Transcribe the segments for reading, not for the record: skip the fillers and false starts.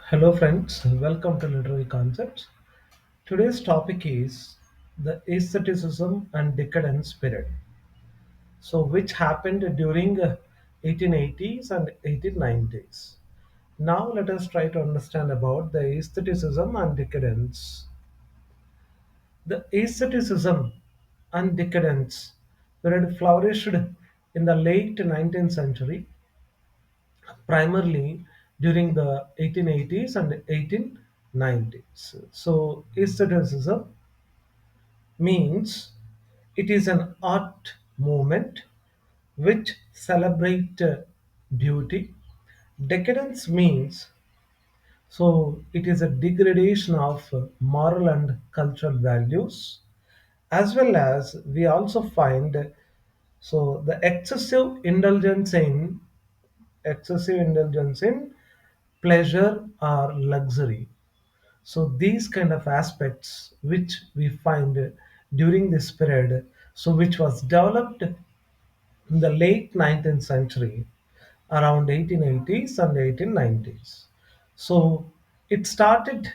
Hello, friends. Welcome to Literary Concepts. Today's topic is the Aestheticism and Decadence Period. So, which happened during 1880s and 1890s. Now, let us try to understand about the Aestheticism and Decadence. The Aestheticism and Decadence period flourished in the late 19th century, primarily during the 1880s and 1890s. So, aestheticism means it is an art movement which celebrate beauty. Decadence means so it is a degradation of moral and cultural values, as well as we also find so the excessive indulgence in pleasure or luxury. So these kind of aspects which we find during this period, so which was developed in the late 19th century, around 1880s and 1890s. So it started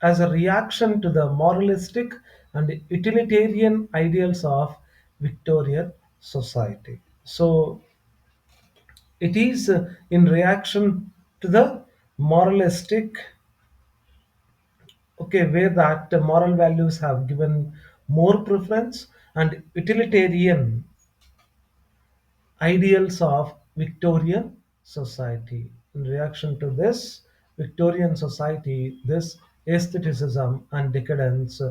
as a reaction to the moralistic and utilitarian ideals of Victorian society. So it is in reaction to the moralistic, okay, where that moral values have given more preference and utilitarian ideals of Victorian society. In reaction to this Victorian society, this aestheticism and decadence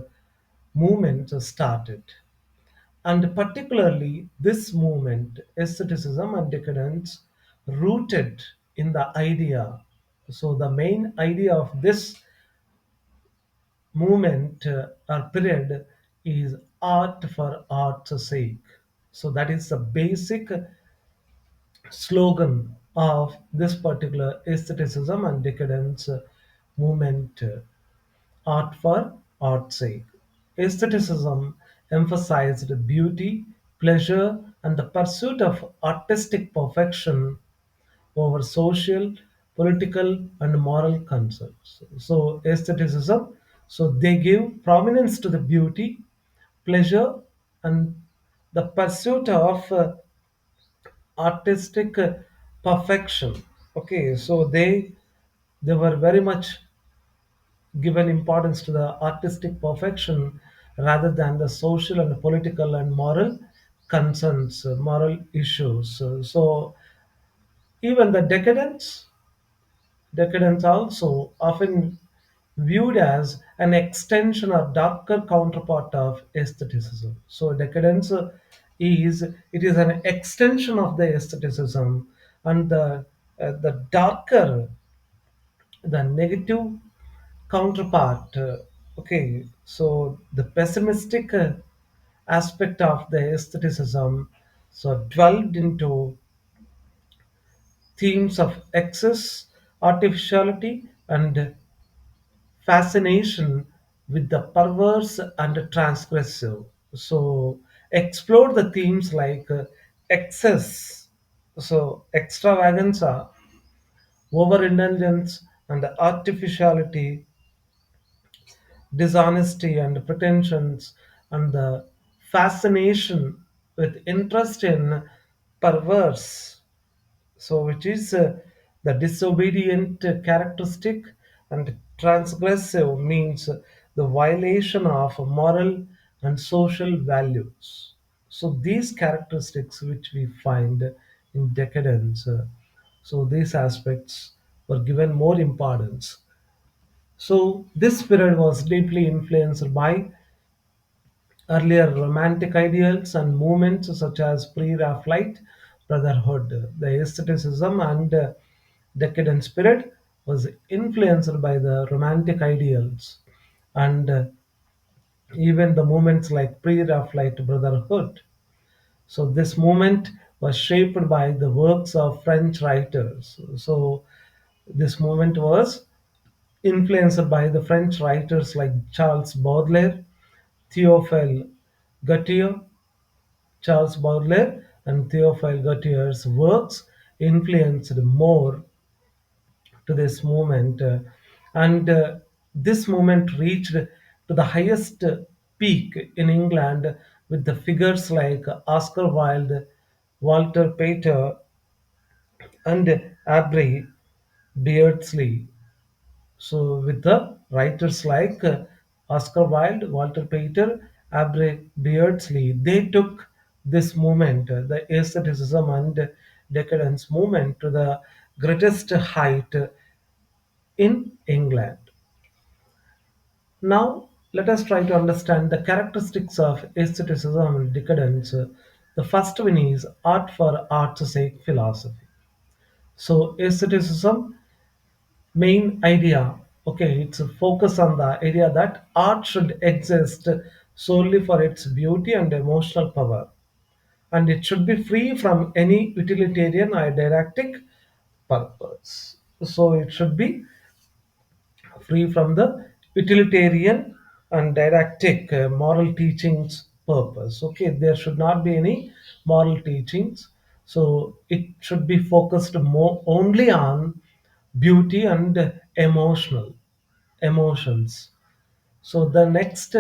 movement started. And particularly, this movement, aestheticism and decadence, rooted in the idea. So, the main idea of this movement or period is art for art's sake. So, that is the basic slogan of this particular aestheticism and decadence movement, art for art's sake. Aestheticism emphasized beauty, pleasure, and the pursuit of artistic perfection over social, political, and moral concerns. So, aestheticism, so they give prominence to the beauty, pleasure, and the pursuit of artistic perfection. Okay, so they were very much given importance to the artistic perfection rather than the social and political and moral concerns, moral issues. So even the decadence also often viewed as an extension or darker counterpart of aestheticism. So decadence is it is an extension of the aestheticism, and the darker, the negative counterpart. Okay, so the pessimistic aspect of the aestheticism so dwelled into themes of excess, artificiality, and fascination with the perverse and transgressive. So, explore the themes like excess, so extravaganza, overindulgence, and artificiality, dishonesty, and pretensions, and the fascination with interest in perverse, so which is the disobedient characteristic, and transgressive means the violation of moral and social values. So these characteristics which we find in decadence, so these aspects were given more importance. So this period was deeply influenced by earlier romantic ideals and movements such as pre-Raphaelite brotherhood. The aestheticism and decadent spirit was influenced by the romantic ideals, and even the movements like pre-Raphaelite brotherhood. So this movement was shaped by the works of French writers. So this movement was influenced by the French writers like Charles Baudelaire, Théophile Gautier. Charles Baudelaire and Théophile Gautier's works influenced more to this movement. and this movement reached to the highest peak in England with the figures like Oscar Wilde, Walter Pater, and Aubrey Beardsley. So, with the writers like Oscar Wilde, Walter Pater, Aubrey Beardsley, they took this movement, the aestheticism and decadence movement, to the greatest height in England. Now, let us try to understand the characteristics of aestheticism and decadence. The first one is art for art's sake philosophy. So, aestheticism main idea, okay, it's a focus on the idea that art should exist solely for its beauty and emotional power, and it should be free from any utilitarian or didactic purpose. So, it should be free from the utilitarian and didactic moral teachings purpose. Okay, there should not be any moral teachings. So it should be focused more only on beauty and emotional emotions. So the next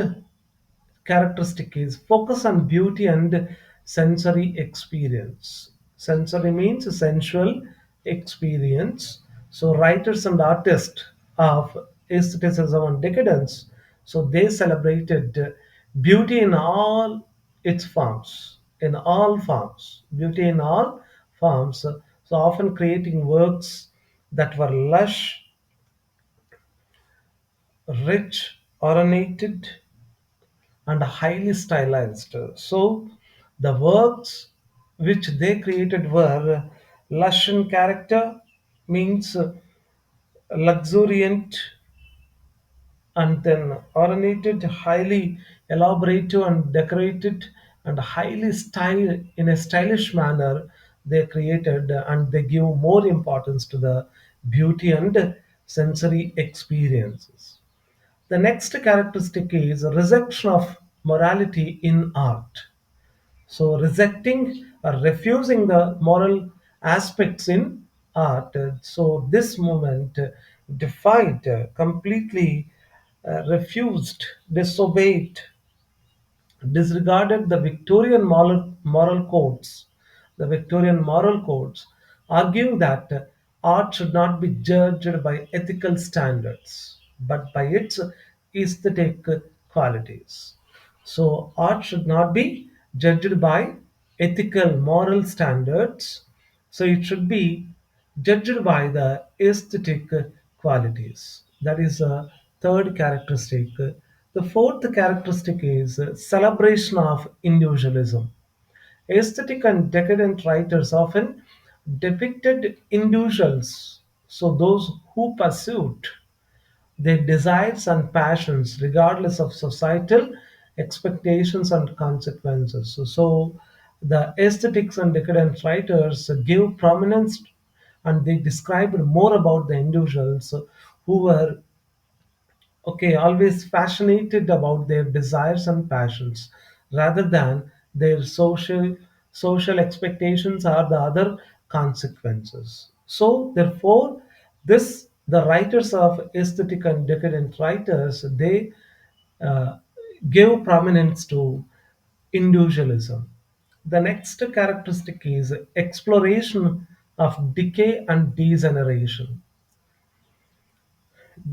characteristic is focus on beauty and sensory experience. Sensory means sensual experience. So writers and artists of aestheticism and decadence, so they celebrated beauty in all its forms, in all forms, beauty in all forms. So often creating works that were lush, rich, ornated, and highly stylized. So the works which they created were lush in character, means luxuriant, and then ornated, highly elaborative and decorated, and highly style in a stylish manner they created, and they give more importance to the beauty and sensory experiences. The next characteristic is rejection of morality in art. So, rejecting or refusing the moral aspects in art. So, this movement defied, completely refused, disobeyed, disregarded the Victorian moral codes, arguing that art should not be judged by ethical standards, but by its aesthetic qualities. So, art should not be judged by ethical moral standards, so it should be judged by the aesthetic qualities. That is a third characteristic. The fourth characteristic is celebration of individualism. Aesthetic and decadent writers often depicted individuals, so those who pursued their desires and passions regardless of societal expectations and consequences. So the aesthetics and decadent writers give prominence, and they described more about the individuals who were, okay, always fascinated about their desires and passions rather than their social expectations or the other consequences. So therefore, this the writers of aesthetic and decadent writers, they uh, give prominence to individualism. The next characteristic is exploration of decay and degeneration.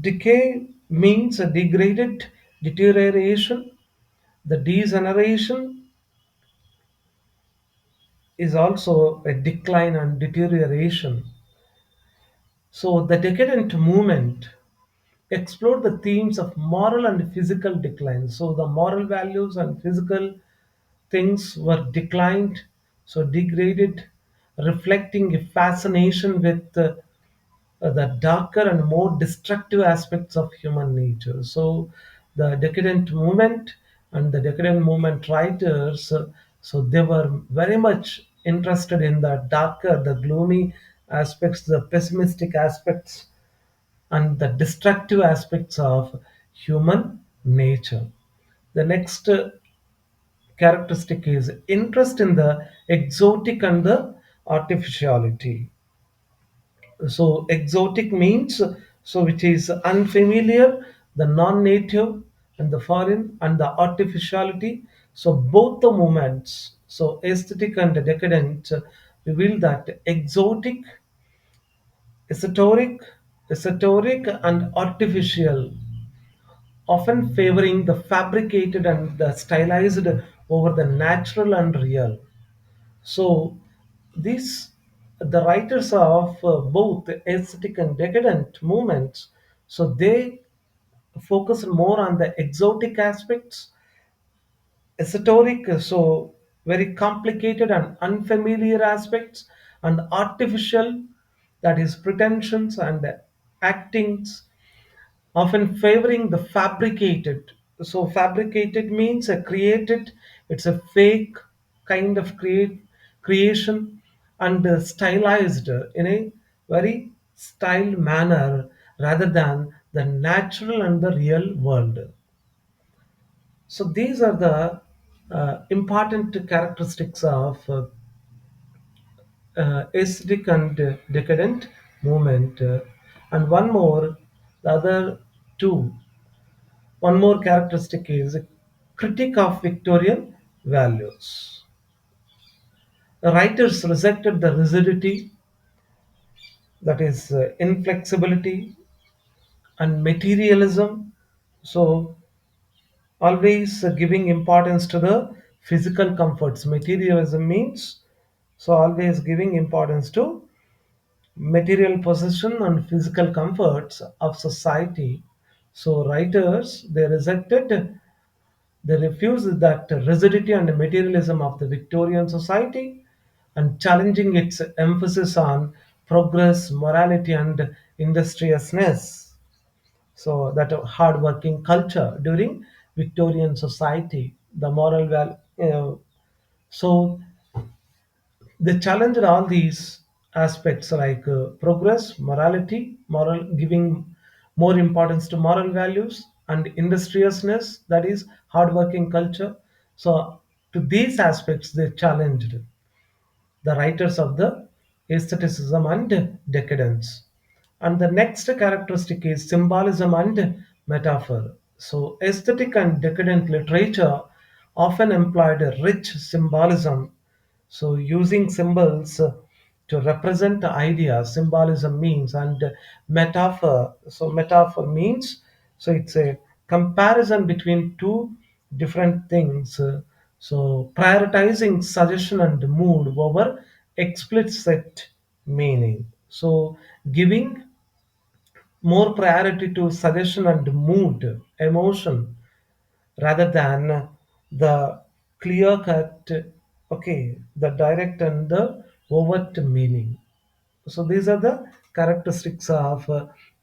Decay means a degraded deterioration. The degeneration is also a decline and deterioration. So the decadent movement explored the themes of moral and physical decline. So the moral values and physical things were declined, so degraded, reflecting a fascination with the darker and more destructive aspects of human nature. So, the decadent movement and the decadent movement writers, so they were very much interested in the darker, the gloomy aspects, the pessimistic aspects, and the destructive aspects of human nature. The next characteristic is interest in the exotic and the artificiality. So exotic means so which is unfamiliar, the non-native, and the foreign, and the artificiality. So both the movements, so aesthetic and decadent, reveal that exotic, esoteric, esoteric and artificial, often favoring the fabricated and the stylized over the natural and real. So these the writers of both aesthetic and decadent movements, so they focus more on the exotic aspects, esoteric, so very complicated and unfamiliar aspects, and artificial, that is pretensions and actings, often favoring the fabricated. So fabricated means a created, it's a fake kind of creation, and stylized in a very styled manner rather than the natural and the real world. So these are the important characteristics of aesthetic and decadent movement. And one more, the other two, one more characteristic is a critique of Victorian values. The writers rejected the rigidity, that is inflexibility and materialism. So always giving importance to the physical comforts. Materialism means, so always giving importance to material possession and physical comforts of society. So writers, they refused that rigidity and materialism of the Victorian society, and challenging its emphasis on progress, morality, and industriousness. So that hard-working culture during Victorian society, the moral so they challenged all these aspects like progress, morality, moral, giving more importance to moral values, and industriousness, that is hardworking culture. So to these aspects, they challenged the writers of the aestheticism and decadence. And the next characteristic is symbolism and metaphor. So, aesthetic and decadent literature often employed a rich symbolism, so using symbols to represent the idea. Symbolism means, and metaphor. So metaphor means, so it's a comparison between two different things. So prioritizing suggestion and mood over explicit meaning. So giving more priority to suggestion and mood, emotion, rather than the clear cut, okay, the direct and the overt meaning. So these are the characteristics of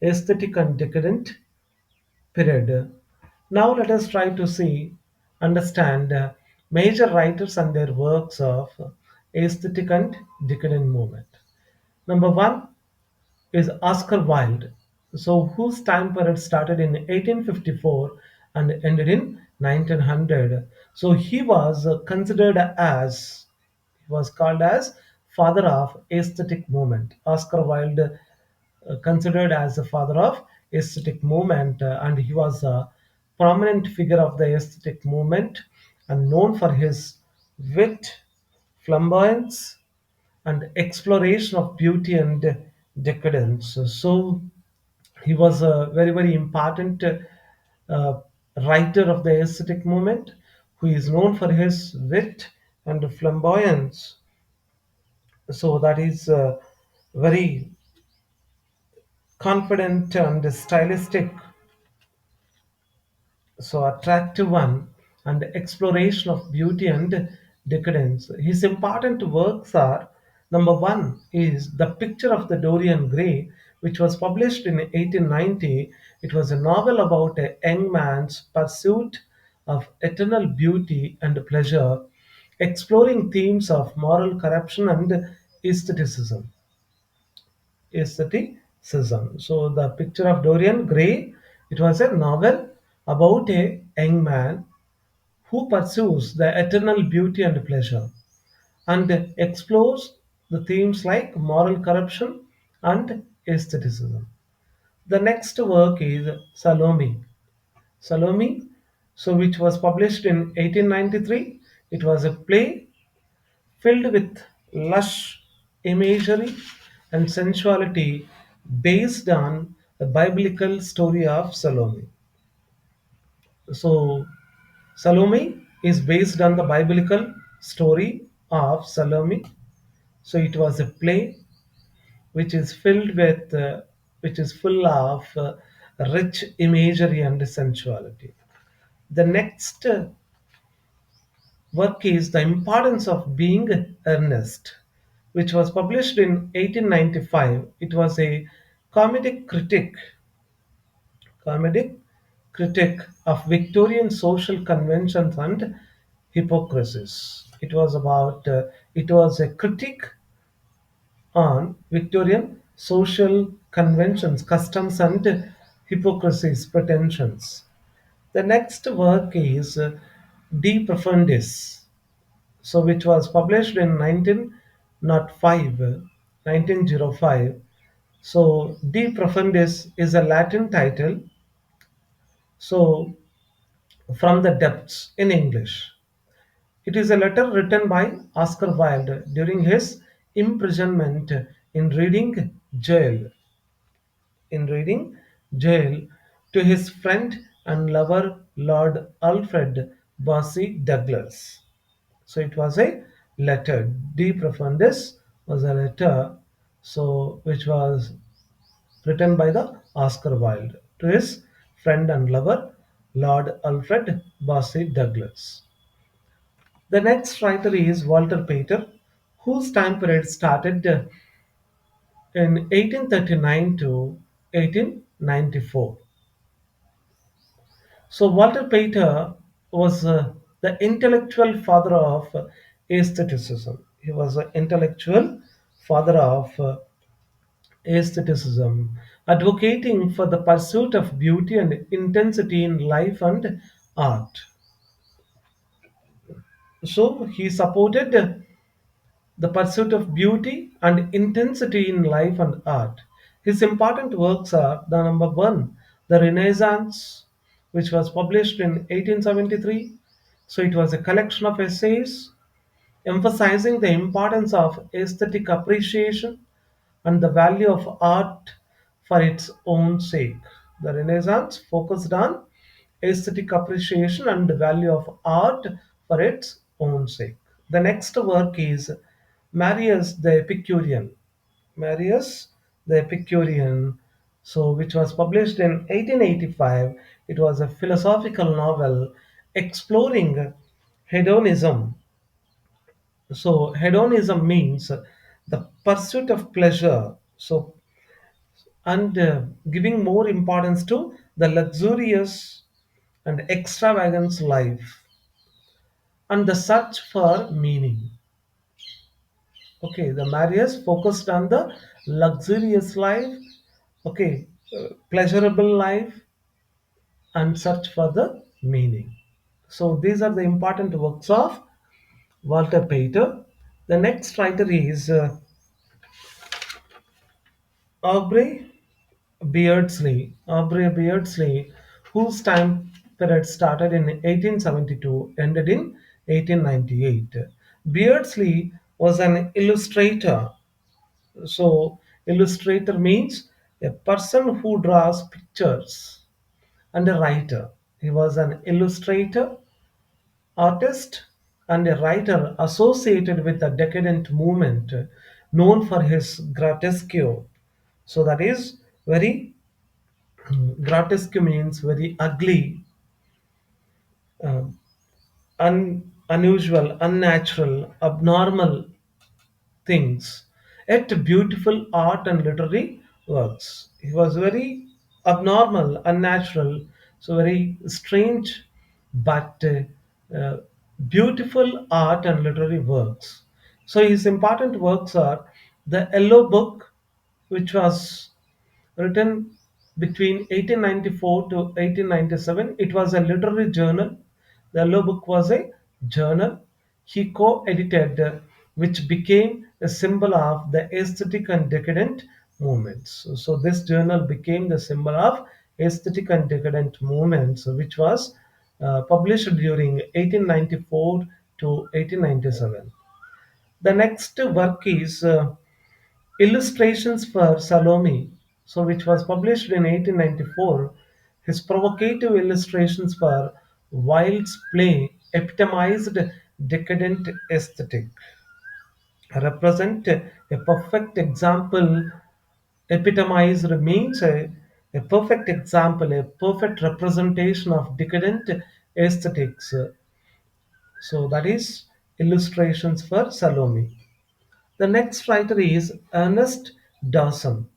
aesthetic and decadent period. Now let us try to see, understand major writers and their works of aesthetic and decadent movement. Number one is Oscar Wilde, so whose time period started in 1854 and ended in 1900. So he was called as father of aesthetic movement. Oscar Wilde considered as the father of aesthetic movement, and he was a prominent figure of the aesthetic movement and known for his wit, flamboyance, and exploration of beauty and decadence. So he was a very, very important uh, writer of the aesthetic movement who is known for his wit and flamboyance. So that is very confident and stylistic, so attractive one, and exploration of beauty and decadence. His important works are, number one is The Picture of the Dorian Gray, which was published in 1890. It was a novel about a young man's pursuit of eternal beauty and pleasure, exploring themes of moral corruption and aestheticism. Aestheticism. So the Picture of Dorian Gray, it was a novel about a young man who pursues the eternal beauty and pleasure and explores the themes like moral corruption and aestheticism. The next work is Salome. Salome, so which was published in 1893. It was a play filled with lush imagery and sensuality based on the biblical story of Salome. So, Salome is based on the biblical story of Salome. So, it was a play which is filled with, which is full of rich imagery and sensuality. The next work is The Importance of Being Earnest, which was published in 1895. It was a comedic critic, comedic critic of Victorian social conventions and hypocrisies. It was a critique on Victorian social conventions, customs, and hypocrisies, pretensions. The next work is De Profundis, so which was published in 1905, 1905. So De Profundis is a Latin title, so from the depths in English. It is a letter written by Oscar Wilde during his imprisonment in Reading jail. In Reading jail to his friend and lover Lord Alfred Bossy Douglas. So it was a letter. De Profundis was a letter, so which was written by the Oscar Wilde to his friend and lover Lord Alfred Bossy Douglas. The next writer is Walter Pater, whose time period started in 1839 to 1894. So Walter Pater was the intellectual father of aestheticism. He was the intellectual father of aestheticism, advocating for the pursuit of beauty and intensity in life and art. So he supported the pursuit of beauty and intensity in life and art. His important works are the number one, The Renaissance, which was published in 1873. So it was a collection of essays emphasizing the importance of aesthetic appreciation and the value of art for its own sake. The Renaissance focused on aesthetic appreciation and the value of art for its own sake. The next work is Marius the Epicurean. Marius the Epicurean, so which was published in 1885. It was a philosophical novel exploring hedonism. So hedonism means the pursuit of pleasure. So and giving more importance to the luxurious and extravagant life and the search for meaning. Okay, the Marius focused on the luxurious life, okay, pleasurable life, and search for the meaning. So these are the important works of Walter Pater. The next writer is Aubrey Beardsley, whose time period started in 1872, ended in 1898. Beardsley was an illustrator. So, illustrator means a person who draws pictures and a writer. He was an illustrator, artist, and a writer associated with the decadent movement, known for his grotesque. So, that is very grotesque means very ugly, uh, unusual, unnatural, abnormal things, yet beautiful art and literary works. He was very abnormal, unnatural, so very strange, but beautiful art and literary works. So his important works are the Yellow Book, which was written between 1894 to 1897. It was a literary journal. The Yellow Book was a journal he co edited, which became a symbol of the aesthetic and decadent movements. So this journal became the symbol of aesthetic and decadent movements, which was published during 1894 to 1897. The next work is Illustrations for Salome, so which was published in 1894. His provocative illustrations for Wilde's play epitomized decadent aesthetic, represent a perfect example. Epitomized means a perfect example, a perfect representation of decadent aesthetics. So that is Illustrations for Salome. The next writer is Ernest Dawson,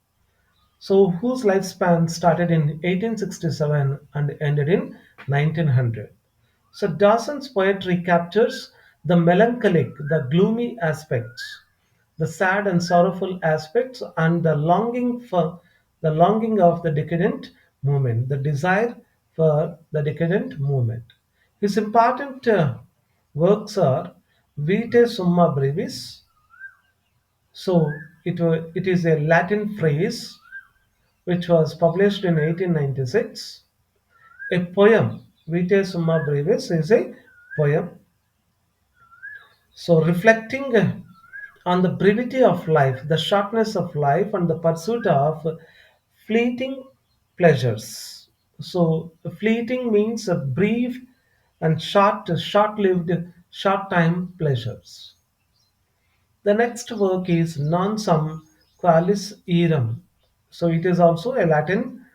so whose lifespan started in 1867 and ended in 1900. So Dawson's poetry captures the melancholic, the gloomy aspects, the sad and sorrowful aspects, and the longing of the decadent movement, the desire for the decadent movement. His important works are Vitae Summa Brevis. So it is a Latin phrase which was published in 1896. A poem, Vitae Summa Brevis, is a poem. So reflecting on the brevity of life, the shortness of life, and the pursuit of fleeting pleasures. So fleeting means a brief and short-lived, short-time pleasures. The next work is Non Sum Qualis Eram. So it is also a Latin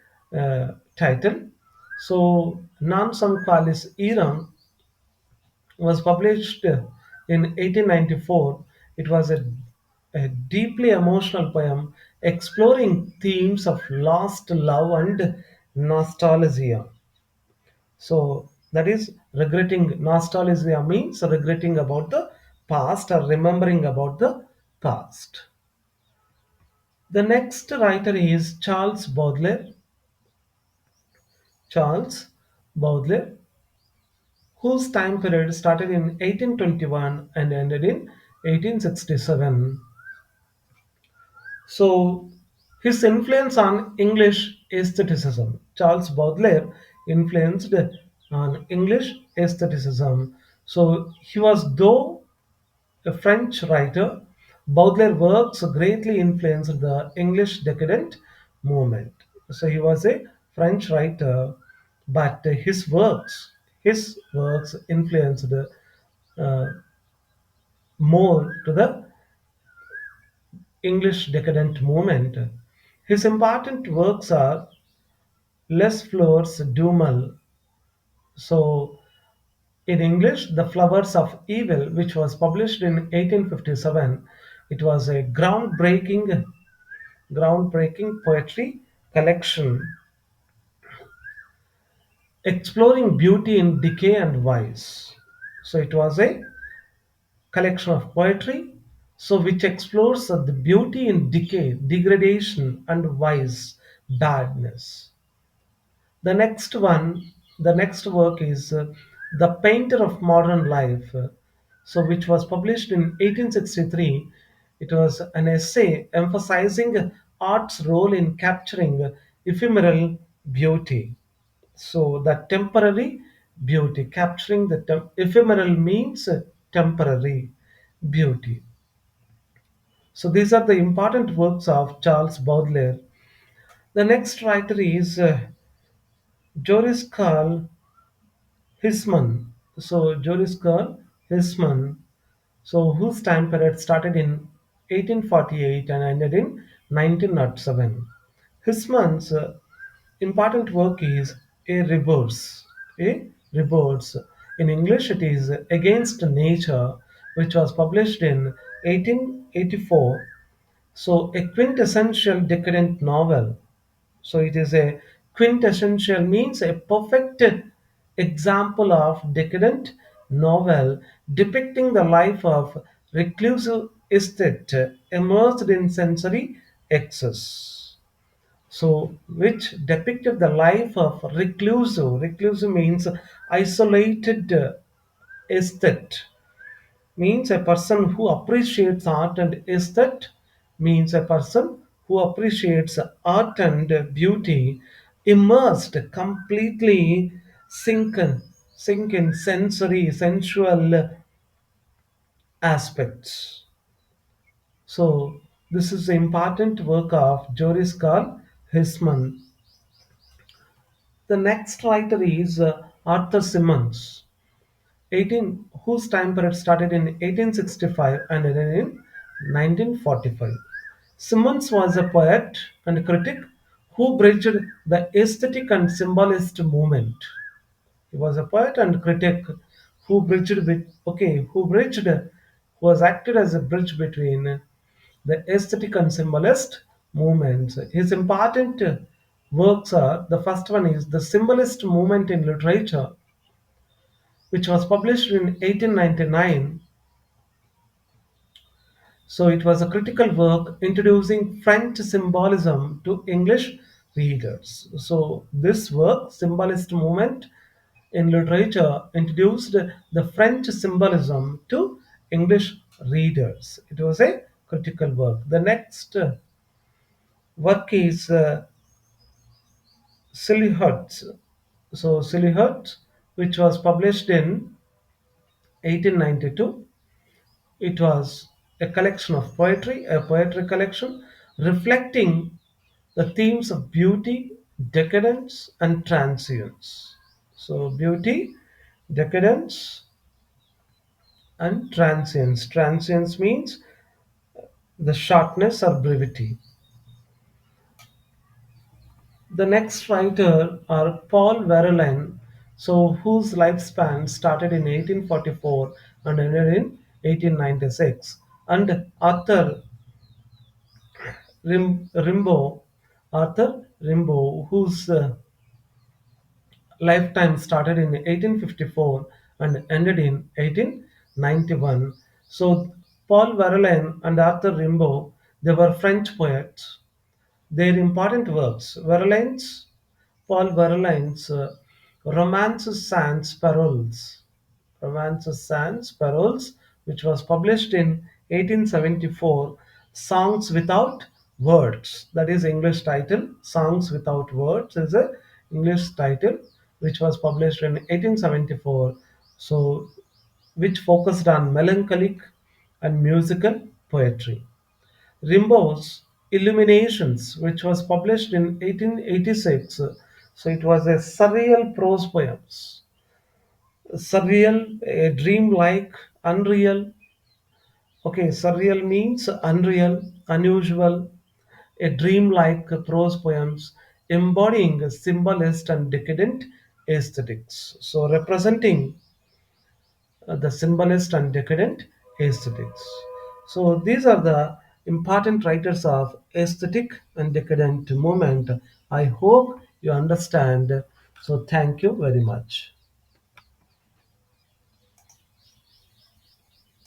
title. So Non Sum Qualis Eram was published in 1894. It was a deeply emotional poem exploring themes of lost love and nostalgia. So that is regretting. Nostalgia means regretting about the past or remembering about the past. The next writer is Charles Baudelaire. Charles Baudelaire, whose time period started in 1821 and ended in 1867. So, his influence on English aestheticism. Charles Baudelaire influenced on English aestheticism. So, he was though a French writer, Baudelaire's works greatly influenced the English decadent movement. So he was a French writer, but his works influenced uh, more to the English decadent movement. His important works are Les Fleurs du Mal. So in English, The Flowers of Evil, which was published in 1857, it was a groundbreaking poetry collection exploring beauty in decay and vice. So it was a collection of poetry, so which explores the beauty in decay, degradation, and vice, badness. The next one, the next work is The Painter of Modern Life, so which was published in 1863. It was an essay emphasizing art's role in capturing ephemeral beauty. So the temporary beauty, capturing the ephemeral means temporary beauty. So these are the important works of Charles Baudelaire. The next writer is Joris Karl Hissman. So Joris Karl Hissman, so whose time period started in 1848 and ended in 1907. Hissman's important work is A Rebirth. A Rebirth. In English, it is Against Nature, which was published in 1884. So, a quintessential decadent novel. So it is a quintessential means a perfect example of decadent novel depicting the life of reclusive aesthete immersed in sensory excess. So which depicted the life of reclusive. Reclusive means isolated aesthete, means a person who appreciates art, and aesthete means a person who appreciates art and beauty, immersed, completely sink in, sink in sensory, sensual aspects. So this is the important work of Joris Karl Hissman. The next writer is Arthur Simmons, whose time period started in 1865 and ended in 1945. Simmons was a poet and critic who bridged the aesthetic and symbolist movement. He was a poet and critic who was acted as a bridge between the aesthetic and symbolist movements. His important works are, the first one is The Symbolist Movement in Literature, which was published in 1899. So it was a critical work introducing French symbolism to English readers. So this work, Symbolist Movement in Literature, introduced the French symbolism to English readers. It was a critical work. The next work is Silhouettes. So Silhouettes, which was published in 1892. It was a collection of poetry, a poetry collection reflecting the themes of beauty, decadence, and transience. So, beauty, decadence, and transience. Transience means the shortness or brevity. The next writer are Paul Verlaine, so whose lifespan started in 1844 and ended in 1896, and Rimbaud, Arthur Rimbaud, whose lifetime started in 1854 and ended in 1891. So, Paul Verlaine and Arthur Rimbaud, they were French poets. Their important works, Paul Verlaine's Romances Sans Paroles, Romances Sans Paroles, which was published in 1874, Songs Without Words, that is English title, Songs Without Words is a English title, which was published in 1874, so which focused on melancholic and musical poetry. Rimbaud's Illuminations, which was published in 1886. So it was a surreal prose poems. Surreal, a dream-like, unreal. Okay, surreal means unreal, unusual, a dream-like prose poems embodying symbolist and decadent aesthetics. So representing the symbolist and decadent aesthetics. So these are the important writers of aesthetic and decadent movement. I hope you understand. So thank you very much.